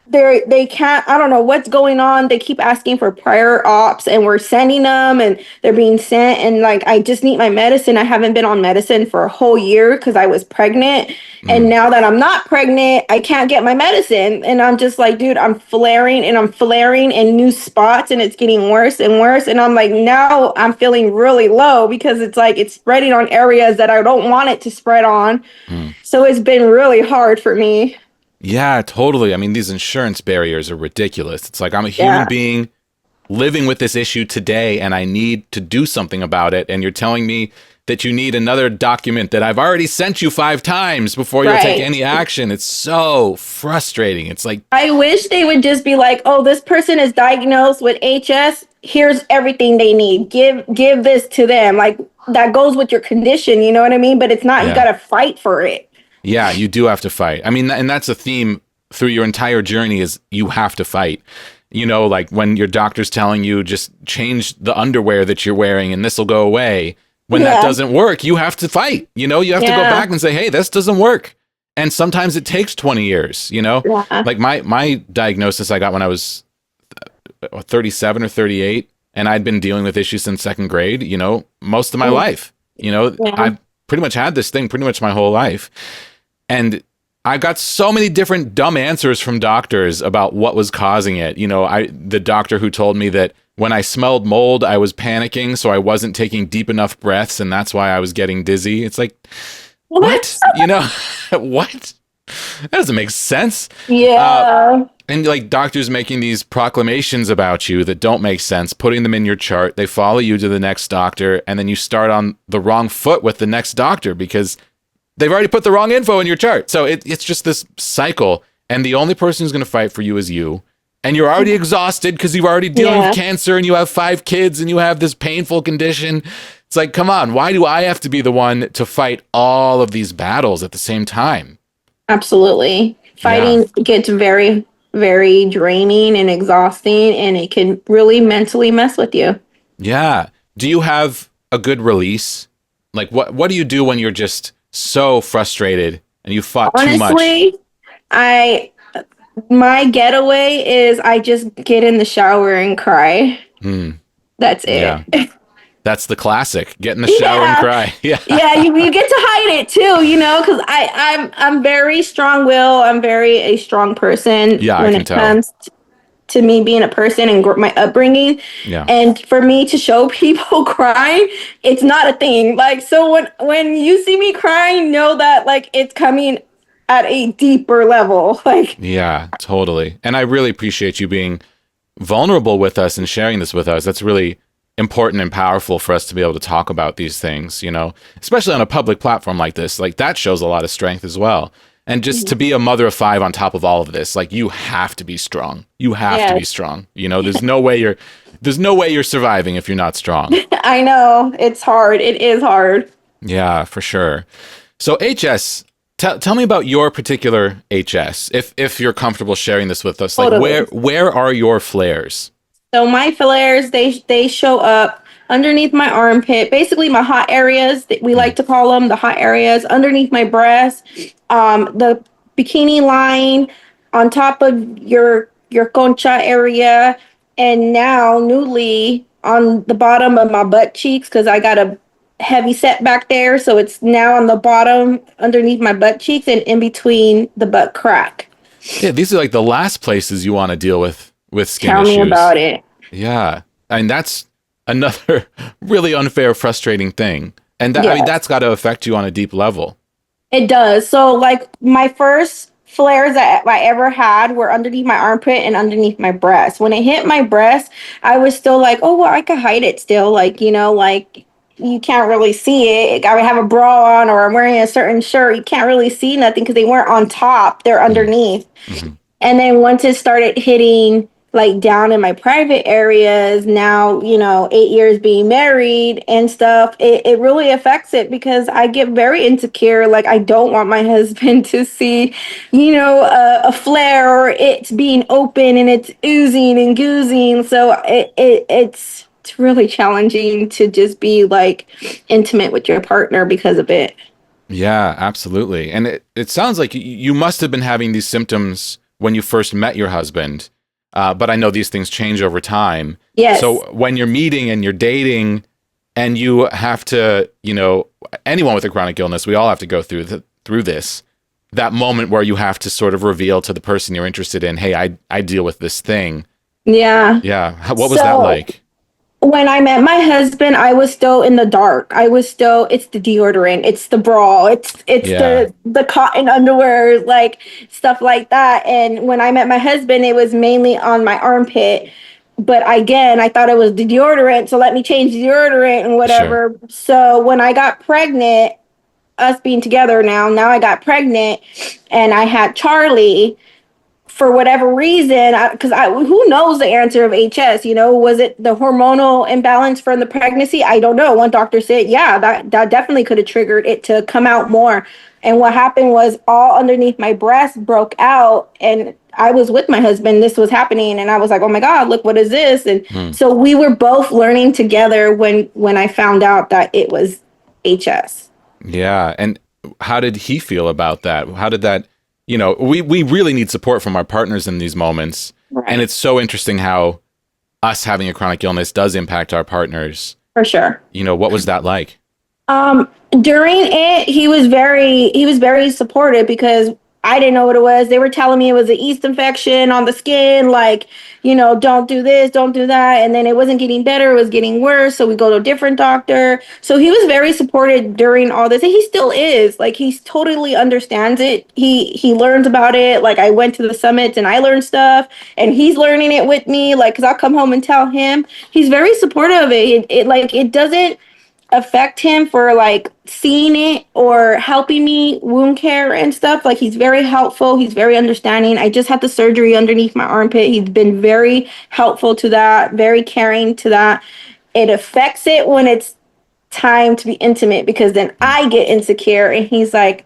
[SPEAKER 6] they can't, I don't know what's going on. They keep asking for prior ops and we're sending them and they're being sent. And like, I just need my medicine. I haven't been on medicine for a whole year because I was pregnant. And now that I'm not pregnant, I can't get my medicine. And I'm just like, dude, I'm flaring in new spots and it's getting worse and worse. And I'm like, now I'm feeling really low because it's like, it's spreading on areas that I don't want it to spread on. So it's been really hard for me.
[SPEAKER 1] Yeah, totally. I mean, these insurance barriers are ridiculous. It's like I'm a human being living with this issue today and I need to do something about it. And you're telling me that you need another document that I've already sent you 5 times before you'll take any action. It's so frustrating. It's like,
[SPEAKER 6] I wish they would just be like, oh, this person is diagnosed with HS. Here's everything they need. Give this to them. Like that goes with your condition. You know what I mean? But it's not, you got to fight for it.
[SPEAKER 1] Yeah, you do have to fight. I mean, and that's a theme through your entire journey is you have to fight. Like when your doctor's telling you just change the underwear that you're wearing and this will go away. When that doesn't work, you have to fight. You have to go back and say, hey, this doesn't work. And sometimes it takes 20 years, Like my diagnosis I got when I was 37 or 38 and I'd been dealing with issues since 2nd grade, most of my life. I've pretty much had this thing pretty much my whole life. And I got so many different dumb answers from doctors about what was causing it. The doctor who told me that when I smelled mold, I was panicking, so I wasn't taking deep enough breaths, and that's why I was getting dizzy. It's like, what? What? That doesn't make sense.
[SPEAKER 6] Yeah.
[SPEAKER 1] And like doctors making these proclamations about you that don't make sense, putting them in your chart. They follow you to the next doctor, and then you start on the wrong foot with the next doctor because they've already put the wrong info in your chart. So it's just this cycle. And the only person who's going to fight for you is you. And you're already exhausted because you're already dealing with cancer and you have 5 kids and you have this painful condition. It's like, come on, why do I have to be the one to fight all of these battles at the same time?
[SPEAKER 6] Absolutely. Fighting gets very, very draining and exhausting, and it can really mentally mess with you. Yeah.
[SPEAKER 1] Do you have a good release? Like what do you do when you're just so frustrated and you fought too much?
[SPEAKER 6] Honestly, my getaway is I just get in the shower and cry. That's it.
[SPEAKER 1] Yeah. That's the classic. Get in the shower and cry. Yeah.
[SPEAKER 6] Yeah, you get to hide it too, because I'm very strong-willed. I'm very a strong person when it comes to me being a person and my upbringing. Yeah. And for me to show people crying, it's not a thing. Like, so when you see me crying, know that like it's coming at a deeper level. Like, yeah,
[SPEAKER 1] totally. And I really appreciate you being vulnerable with us and sharing this with us. That's really important and powerful for us to be able to talk about these things, especially on a public platform like this. Like that shows a lot of strength as well. And just to be a mother of 5 on top of all of this, like you have to be strong. You have to be strong. There's no way you're surviving if you're not strong.
[SPEAKER 6] I know. It's hard. It is hard.
[SPEAKER 1] Yeah, for sure. So HS, tell me about your particular HS, if you're comfortable sharing this with us. Like where are your flares?
[SPEAKER 6] So my flares, they show up underneath my armpit, basically my hot areas, we like to call them the hot areas, underneath my breast, the bikini line, on top of your concha area, and now newly on the bottom of my butt cheeks because I got a heavy set back there. So it's now on the bottom underneath my butt cheeks and in between the butt crack.
[SPEAKER 1] Yeah, these are like the last places you want to deal with skin
[SPEAKER 6] issues. Tell me about it.
[SPEAKER 1] Yeah. I mean, that's another really unfair, frustrating thing. And I mean, that's got to affect you on a deep level.
[SPEAKER 6] It does. So like my first flares that I ever had were underneath my armpit and underneath my breast. When it hit my breast, I was still like, oh, well, I could hide it still. Like, like you can't really see it. I would have a bra on or I'm wearing a certain shirt. You can't really see nothing because they weren't on top. They're underneath. Mm-hmm. And then once it started hitting like down in my private areas now, 8 years being married and stuff, it really affects it because I get very insecure. Like I don't want my husband to see, a flare or it's being open and it's oozing and goozing. So it's really challenging to just be like intimate with your partner because of it.
[SPEAKER 1] Yeah, absolutely. And it sounds like you must have been having these symptoms when you first met your husband. But I know these things change over time.
[SPEAKER 6] Yes.
[SPEAKER 1] So when you're meeting and you're dating and you have to, anyone with a chronic illness, we all have to go through this, that moment where you have to sort of reveal to the person you're interested in, hey, I deal with this thing.
[SPEAKER 6] Yeah.
[SPEAKER 1] Yeah. What was that like?
[SPEAKER 6] When I met my husband, I was still in the dark. It's the deodorant, it's the bra, it's the cotton underwear, like stuff like that. And when I met my husband, it was mainly on my armpit. But again, I thought it was the deodorant, so let me change the deodorant and whatever. Sure. So when I got pregnant, us being together now I got pregnant and I had Charlie. For whatever reason, because who knows the answer of HS? Was it the hormonal imbalance from the pregnancy? I don't know. One doctor said, yeah, that definitely could have triggered it to come out more. And what happened was all underneath my breast broke out, and I was with my husband. This was happening, and I was like, oh my God, look, what is this? And so we were both learning together when I found out that it was HS.
[SPEAKER 1] Yeah. And how did he feel about that? How did that? We really need support from our partners in these moments. Right. And it's so interesting how us having a chronic illness does impact our partners.
[SPEAKER 6] For sure.
[SPEAKER 1] What was that like?
[SPEAKER 6] During it, he was very supportive because I didn't know what it was. They were telling me it was a yeast infection on the skin, like, don't do this, don't do that. And then it wasn't getting better, it was getting worse. So we go to a different doctor. So he was very supportive during all this. And he still is. Like, he totally understands it. He learns about it. Like, I went to the summits and I learned stuff and he's learning it with me. Like, because I'll come home and tell him. He's very supportive of it. It doesn't affect him for like seeing it or helping me wound care and stuff. Like, he's very helpful, he's very understanding. I just had the surgery underneath my armpit. He's been very helpful to that, very caring to that. It affects it when it's time to be intimate because then I get insecure and he's like,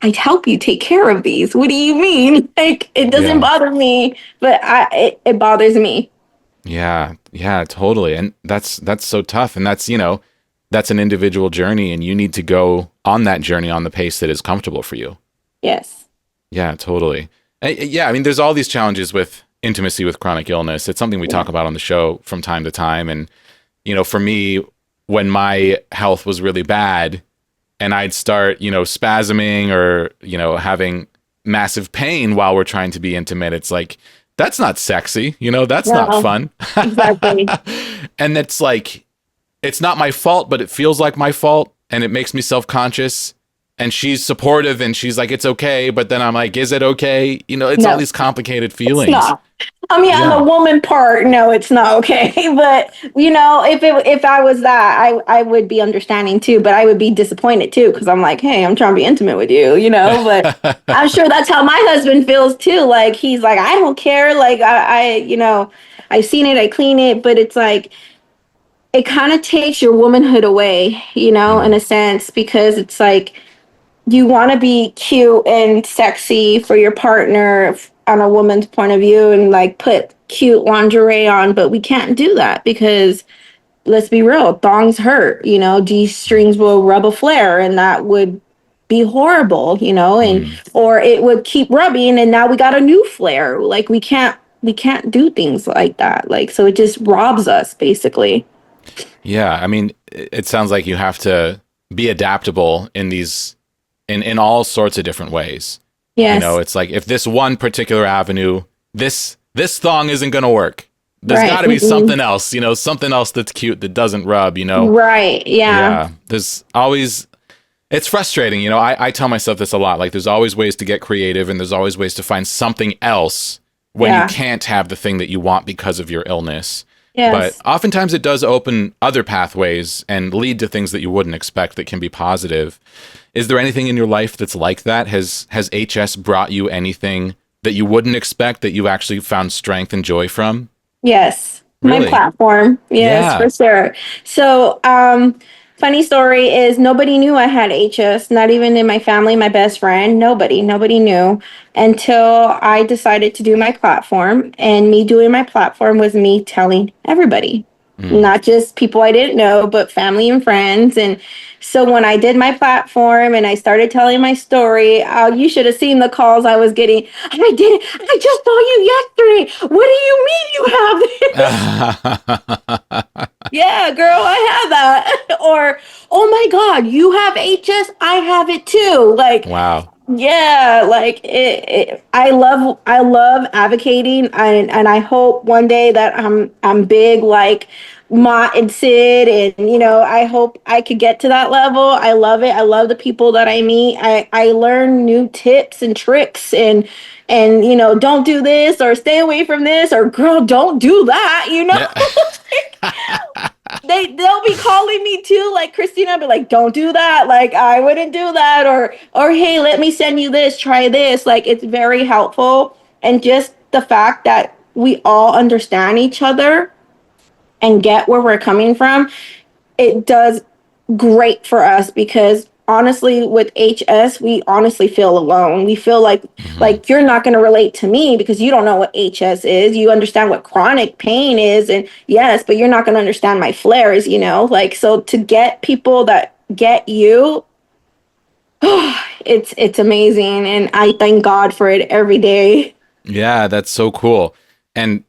[SPEAKER 6] I'd help you take care of these. What do you mean? Like, it doesn't bother me, but it bothers me.
[SPEAKER 1] Yeah, totally. And that's so tough. And that's an individual journey, and you need to go on that journey on the pace that is comfortable for you.
[SPEAKER 6] Yes.
[SPEAKER 1] Yeah, totally. Yeah, I mean, there's all these challenges with intimacy with chronic illness. It's something we talk about on the show from time to time. And, for me, when my health was really bad and I'd start, spasming or, having massive pain while we're trying to be intimate, it's like, that's not sexy, that's not fun.
[SPEAKER 6] Exactly.
[SPEAKER 1] And it's like, it's not my fault, but it feels like my fault, and it makes me self-conscious. And she's supportive, and she's like, it's okay. But then I'm like, is it okay? It's all these complicated feelings.
[SPEAKER 6] It's not. I mean, on the woman part, no, it's not okay. But, if I was that, I would be understanding too, but I would be disappointed too. Cause I'm like, hey, I'm trying to be intimate with you, but I'm sure that's how my husband feels too. Like, he's like, I don't care. Like I've seen it, I clean it, but it's like, it kind of takes your womanhood away, in a sense, because it's like you want to be cute and sexy for your partner on a woman's point of view and like put cute lingerie on, but we can't do that because let's be real, thongs hurt, G-strings will rub a flare and that would be horrible, and or it would keep rubbing and now we got a new flare. Like we can't do things like that. Like, so it just robs us basically.
[SPEAKER 1] Yeah, I mean, it sounds like you have to be adaptable in in all sorts of different ways.
[SPEAKER 6] Yes.
[SPEAKER 1] It's like if this one particular avenue, this thong isn't going to work. There's got to be something else, something else that's cute that doesn't rub,
[SPEAKER 6] Right, yeah.
[SPEAKER 1] There's always, it's frustrating, I tell myself this a lot. Like, there's always ways to get creative and there's always ways to find something else when you can't have the thing that you want because of your illness.
[SPEAKER 6] Yes.
[SPEAKER 1] But oftentimes it does open other pathways and lead to things that you wouldn't expect that can be positive. Is there anything in your life that's like that? Has HS brought you anything that you wouldn't expect that you actually found strength and joy from?
[SPEAKER 6] Yes, my
[SPEAKER 1] Really?
[SPEAKER 6] platform. Yes,
[SPEAKER 1] Yeah.
[SPEAKER 6] for sure. So, funny story is nobody knew I had HS, not even in my family, my best friend. Nobody knew until I decided to do my platform. And me doing my platform was me telling everybody,
[SPEAKER 1] Mm.
[SPEAKER 6] not just people I didn't know, but family and friends. And so when I did my platform and I started telling my story, you should have seen the calls I was getting. I just saw you yesterday. What do you mean you have this? Yeah, girl, I have that. Or, oh my God, you have HS? I have it too. Like,
[SPEAKER 1] Wow.
[SPEAKER 6] yeah, like I love advocating, and I hope one day that I'm big like Ma and Sid, and I hope I could get to that level. I love it. I love the people that I meet. I learn new tips and tricks, and don't do this or stay away from this, or girl, don't do that.
[SPEAKER 1] Yeah.
[SPEAKER 6] They'll be calling me too, like Christina be like, don't do that, like I wouldn't do that, or hey, let me send you this, try this. Like, it's very helpful. And just the fact that we all understand each other and get where we're coming from, it does great for us, because honestly with HS we honestly feel alone. We feel
[SPEAKER 1] Mhm.
[SPEAKER 6] like you're not going to relate to me because you don't know what HS is. You understand what chronic pain is, and yes, but you're not going to understand my flares, like, so to get people that get you, it's amazing, and I thank God for it every day.
[SPEAKER 1] Yeah, that's so cool. And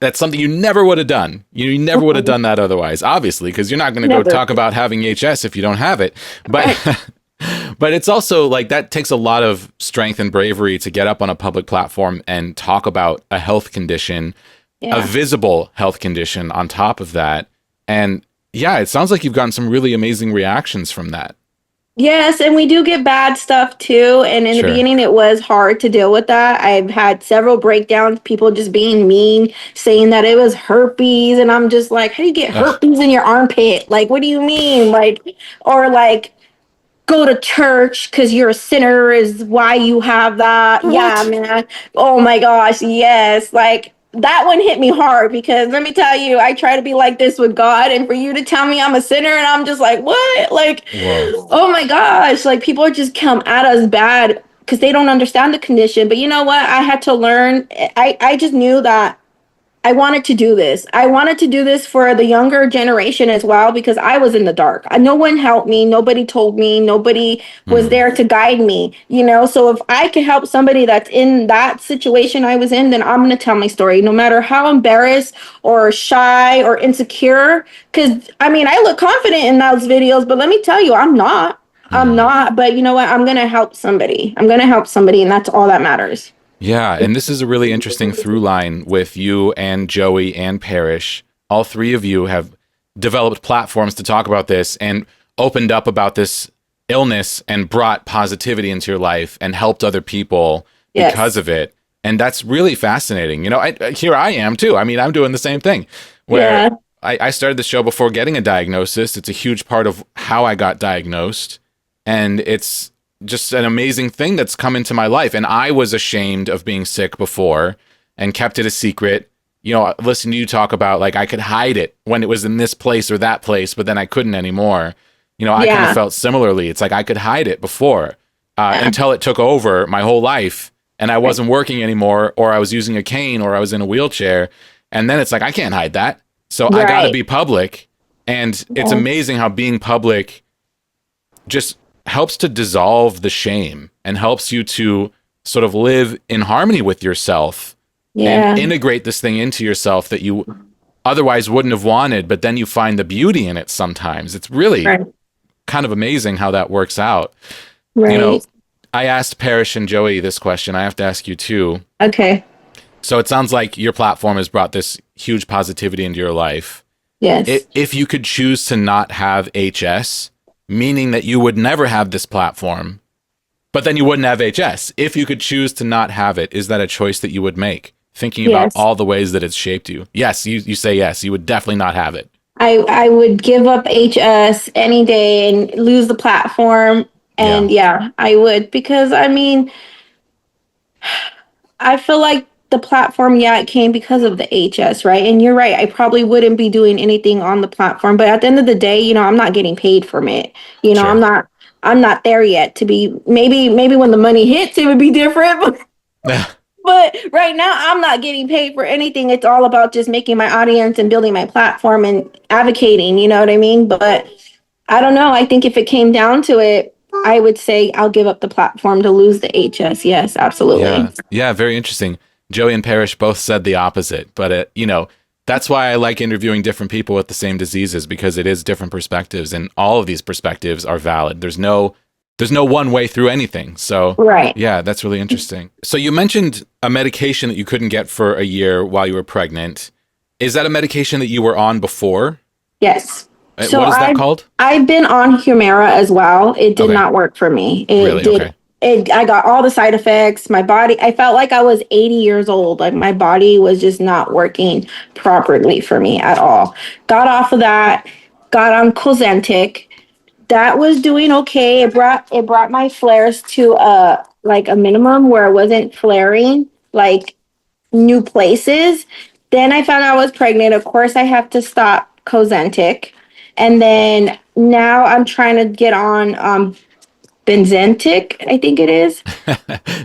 [SPEAKER 1] that's something you never would have done. You never would have done that otherwise, obviously, because you're not going to go
[SPEAKER 6] Never.
[SPEAKER 1] talk about having HS if you don't have it. But
[SPEAKER 6] Right.
[SPEAKER 1] but it's also like that takes a lot of strength and bravery to get up on a public platform and talk about a health condition, a
[SPEAKER 6] Yeah.
[SPEAKER 1] visible health condition on top of that. And yeah, it sounds like you've gotten some really amazing reactions from that.
[SPEAKER 6] Yes, and we do get bad stuff too. And in the
[SPEAKER 1] Sure.
[SPEAKER 6] beginning, it was hard to deal with that. I've had several breakdowns, people just being mean, saying that it was herpes. And I'm just like, how do you get
[SPEAKER 1] Ugh.
[SPEAKER 6] herpes in your armpit? Like, what do you mean? Like, or like, go to church because you're a sinner is why you have that. Yeah,
[SPEAKER 1] What?
[SPEAKER 6] man. Oh my gosh. Yes. Like, that one hit me hard, because let me tell you, I try to be like this with God, and for you to tell me I'm a sinner, and I'm just like, what? Like,
[SPEAKER 1] Whoa.
[SPEAKER 6] oh my gosh. Like, people just come at us bad because they don't understand the condition. But you know what? I had to learn. I just knew that I wanted to do this. I wanted to do this for the younger generation as well, because I was in the dark. No one helped me. Nobody told me. Nobody was
[SPEAKER 1] Hmm.
[SPEAKER 6] there to guide me, So if I could help somebody that's in that situation I was in, then I'm going to tell my story, no matter how embarrassed or shy or insecure. Because, I mean, I look confident in those videos, but let me tell you, I'm not. I'm
[SPEAKER 1] Hmm.
[SPEAKER 6] not. But you know what? I'm going to help somebody. I'm going to help somebody, and that's all that matters.
[SPEAKER 1] Yeah, and this is a really interesting through line with you and Joey and Parrish. All three of you have developed platforms to talk about this and opened up about this illness and brought positivity into your life and helped other people because
[SPEAKER 6] Yes.
[SPEAKER 1] of it. And that's really fascinating. Here I am too. I mean, I'm doing the same thing where
[SPEAKER 6] Yeah.
[SPEAKER 1] I started the show before getting a diagnosis. It's a huge part of how I got diagnosed. And it's just an amazing thing that's come into my life. And I was ashamed of being sick before and kept it a secret. Listen to you talk about like I could hide it when it was in this place or that place, but then I couldn't anymore. I kind of
[SPEAKER 6] Yeah.
[SPEAKER 1] felt similarly. It's like I could hide it before
[SPEAKER 6] Yeah.
[SPEAKER 1] until it took over my whole life and I wasn't working anymore, or I was using a cane, or I was in a wheelchair. And then it's like, I can't hide that. So I got to
[SPEAKER 6] Right.
[SPEAKER 1] be public. And it's
[SPEAKER 6] Yeah.
[SPEAKER 1] amazing how being public just helps to dissolve the shame and helps you to sort of live in harmony with yourself and
[SPEAKER 6] Yeah.
[SPEAKER 1] integrate this thing into yourself that you otherwise wouldn't have wanted, but then you find the beauty in it sometimes. It's really
[SPEAKER 6] Right.
[SPEAKER 1] kind of amazing how that works out. You know,
[SPEAKER 6] Right.
[SPEAKER 1] I asked Parrish and Joey this question. I have to ask you too.
[SPEAKER 6] Okay.
[SPEAKER 1] So it sounds like your platform has brought this huge positivity into your life.
[SPEAKER 6] Yes.
[SPEAKER 1] If you could choose to not have HS, meaning that you would never have this platform, but then you wouldn't have HS. If you could choose to not have it, is that a choice that you would make? Thinking about
[SPEAKER 6] Yes.
[SPEAKER 1] all the ways that it's shaped you. Yes, you say yes. You would definitely not have it.
[SPEAKER 6] I would give up HS any day and lose the platform.
[SPEAKER 1] Yeah.
[SPEAKER 6] And yeah, I would, because I mean, I feel like the platform, yeah, it came because of the HS, right? And you're right. I probably wouldn't be doing anything on the platform, but at the end of the day, I'm not getting paid from it.
[SPEAKER 1] Sure.
[SPEAKER 6] I'm not there yet to be. Maybe when the money hits, it would be different. But right now, I'm not getting paid for anything. It's all about just making my audience and building my platform and advocating. You know what I mean? But I don't know. I think if it came down to it, I would say I'll give up the platform to lose the HS. Yes, absolutely.
[SPEAKER 1] Yeah. Yeah. Very interesting. Joey and Parrish both said the opposite, but that's why I like interviewing different people with the same diseases, because it is different perspectives, and all of these perspectives are valid. There's no one way through anything. So
[SPEAKER 6] Right.
[SPEAKER 1] yeah, that's really interesting. So you mentioned a medication that you couldn't get for a year while you were pregnant. Is that a medication that you were on before?
[SPEAKER 6] Yes. So
[SPEAKER 1] What is that called?
[SPEAKER 6] I've been on Humira as well. It did
[SPEAKER 1] Okay.
[SPEAKER 6] not work for me. It
[SPEAKER 1] Really?
[SPEAKER 6] did.
[SPEAKER 1] Okay.
[SPEAKER 6] I got all the side effects. My body, I felt like I was 80 years old. Like my body was just not working properly for me at all. Got off of that, got on Cosentyx. That was doing okay. It brought my flares to a minimum where it wasn't flaring like new places. Then I found out I was pregnant. Of course, I have to stop Cosentyx. And then now I'm trying to get on Benzentic, I think it is.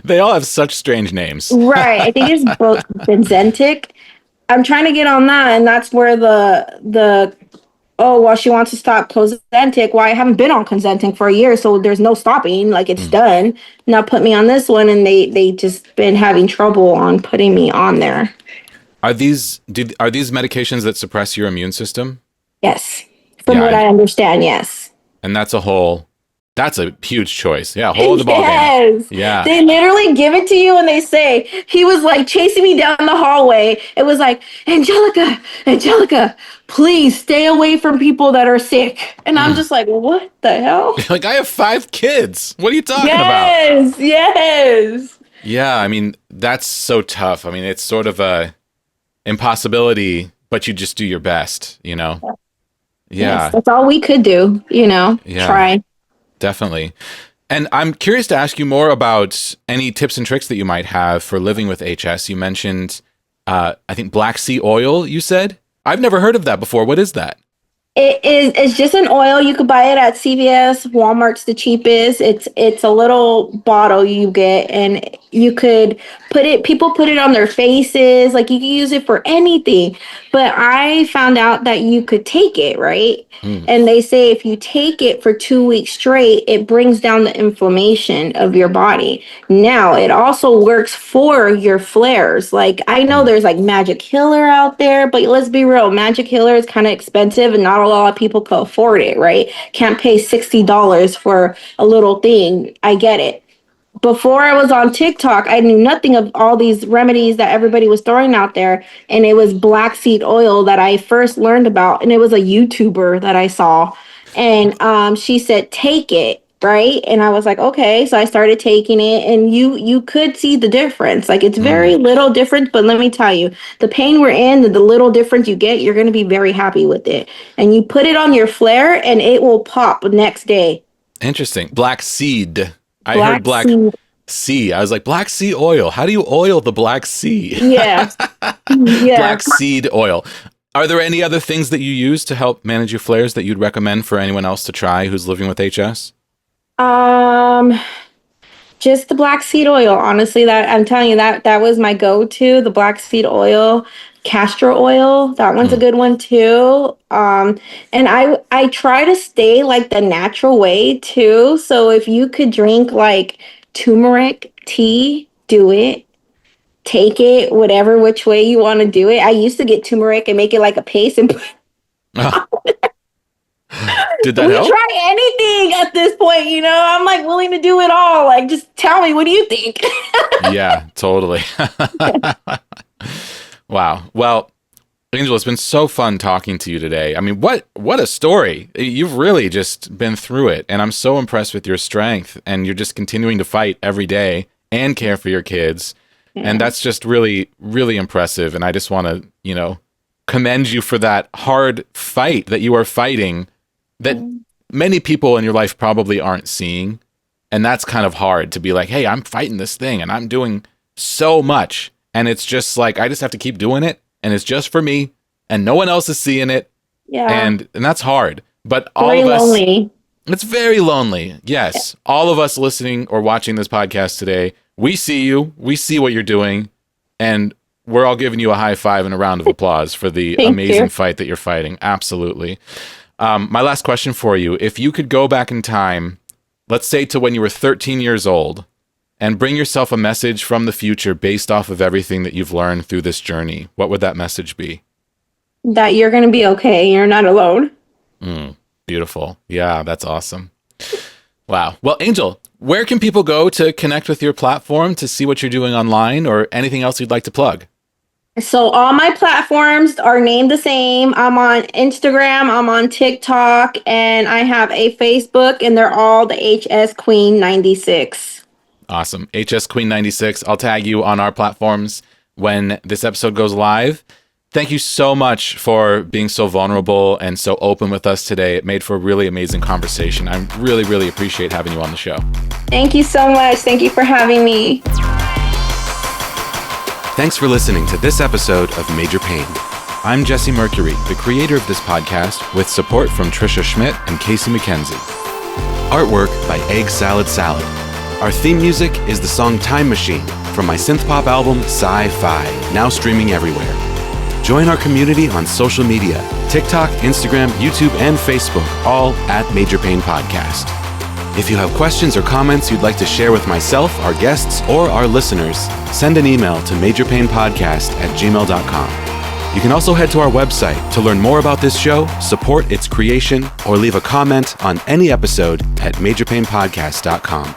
[SPEAKER 1] They all have such strange names.
[SPEAKER 6] Right. I think it's Benzentic. I'm trying to get on that, and that's where the oh well, she wants to stop Cosentyx. Well, I haven't been on Cosentyx for a year, so there's no stopping. Like it's done. Now put me on this one, and they just been having trouble on putting me on there.
[SPEAKER 1] Are these medications that suppress your immune system?
[SPEAKER 6] Yes, from
[SPEAKER 1] Yeah,
[SPEAKER 6] what I understand, yes.
[SPEAKER 1] and that's a huge choice. Yeah, hole in the ball game.
[SPEAKER 6] Yes.
[SPEAKER 1] Yeah.
[SPEAKER 6] They literally give it to you and they say, he was like chasing me down the hallway. It was like, Angelica, please stay away from people that are sick. And I'm just like, what the hell?
[SPEAKER 1] Like, I have 5 kids. What are you talking about?
[SPEAKER 6] Yes.
[SPEAKER 1] Yeah, I mean, that's so tough. I mean, it's sort of a impossibility, but you just do your best, Yeah.
[SPEAKER 6] Yes, that's all we could do,
[SPEAKER 1] Yeah.
[SPEAKER 6] try.
[SPEAKER 1] Definitely. And I'm curious to ask you more about any tips and tricks that you might have for living with HS. You mentioned, I think black sea oil, you said? I've never heard of that before. What is that?
[SPEAKER 6] It's just an oil. You could buy it at CVS. Walmart's the cheapest. It's a little bottle you get, and you could people put it on their faces. Like you can use it for anything. But I found out that you could take it, right? And they say if you take it for 2 weeks straight, it brings down the inflammation of your body. Now, it also works for your flares. Like I know there's like Magic Healer out there, but let's be real, Magic Healer is kind of expensive and not a lot of people can afford it, right? Can't pay $60 for a little thing. I get it. Before I was on TikTok, I knew nothing of all these remedies that everybody was throwing out there. And it was black seed oil that I first learned about. And it was a YouTuber that I saw. And she said, take it, right? And I was like, okay. So I started taking it, and you could see the difference. Like it's very little difference, but let me tell you, the pain we're in, the little difference you get, you're going to be very happy with it. And you put it on your flare and it will pop next day.
[SPEAKER 1] Interesting. Black seed. I
[SPEAKER 6] Black
[SPEAKER 1] heard black
[SPEAKER 6] seed.
[SPEAKER 1] sea. I was like, black sea oil. How do you oil the black sea?
[SPEAKER 6] Yeah. Yeah.
[SPEAKER 1] Black seed oil. Are there any other things that you use to help manage your flares that you'd recommend for anyone else to try who's living with HS?
[SPEAKER 6] Just the black seed oil. Honestly, that I'm telling you that was my go-to, the black seed oil, castor oil. That one's a good one too. And I try to stay like the natural way too. So if you could drink like turmeric tea, do it. Take it whatever which way you want to do it. I used to get turmeric and make it like a paste and
[SPEAKER 1] Did that
[SPEAKER 6] we
[SPEAKER 1] help?
[SPEAKER 6] try anything at this point, I'm like willing to do it all. Like, just tell me, what do you think?
[SPEAKER 1] Yeah, totally. Wow. Well, Angel, it's been so fun talking to you today. I mean, what a story. You've really just been through it, and I'm so impressed with your strength, and you're just continuing to fight every day and care for your kids. Yeah. And that's just really, really impressive. And I just want to, commend you for that hard fight that you are fighting that many people in your life probably aren't seeing. And that's kind of hard to be like, hey, I'm fighting this thing and I'm doing so much. And it's just like, I just have to keep doing it. And it's just for me. And no one else is seeing it.
[SPEAKER 6] Yeah.
[SPEAKER 1] And that's hard. But all
[SPEAKER 6] Very
[SPEAKER 1] of us,
[SPEAKER 6] lonely.
[SPEAKER 1] it's very lonely. Yes. All of us listening or watching this podcast today, we see you. We see what you're doing. And we're all giving you a high five and a round of applause for the amazing fight that you're fighting. Absolutely. My last question for you. If you could go back in time, let's say to when you were 13 years old, and bring yourself a message from the future based off of everything that you've learned through this journey, what would that message be?
[SPEAKER 6] That you're going to be okay. You're not alone.
[SPEAKER 1] Beautiful. Yeah, that's awesome. Wow. Well, Angel, where can people go to connect with your platform, to see what you're doing online, or anything else you'd like to plug?
[SPEAKER 6] So all my platforms are named the same. I'm on Instagram, I'm on TikTok, and I have a Facebook, and they're all the HS Queen 96.
[SPEAKER 1] Awesome. HS Queen 96. I'll tag you on our platforms when this episode goes live. Thank you so much for being so vulnerable and so open with us today. It made for a really amazing conversation. I really, really appreciate having you on the show.
[SPEAKER 6] Thank you so much. Thank you for having me.
[SPEAKER 1] Thanks for listening to this episode of Major Pain. I'm Jesse Mercury, the creator of this podcast, with support from Trisha Schmidt and Casey McKenzie. Artwork by Egg Salad Salad. Our theme music is the song Time Machine from my synth-pop album Sci-Fi, now streaming everywhere. Join our community on social media, TikTok, Instagram, YouTube, and Facebook, all at Major Pain Podcast. If you have questions or comments you'd like to share with myself, our guests, or our listeners, send an email to majorpainpodcast@gmail.com. You can also head to our website to learn more about this show, support its creation, or leave a comment on any episode at majorpainpodcast.com.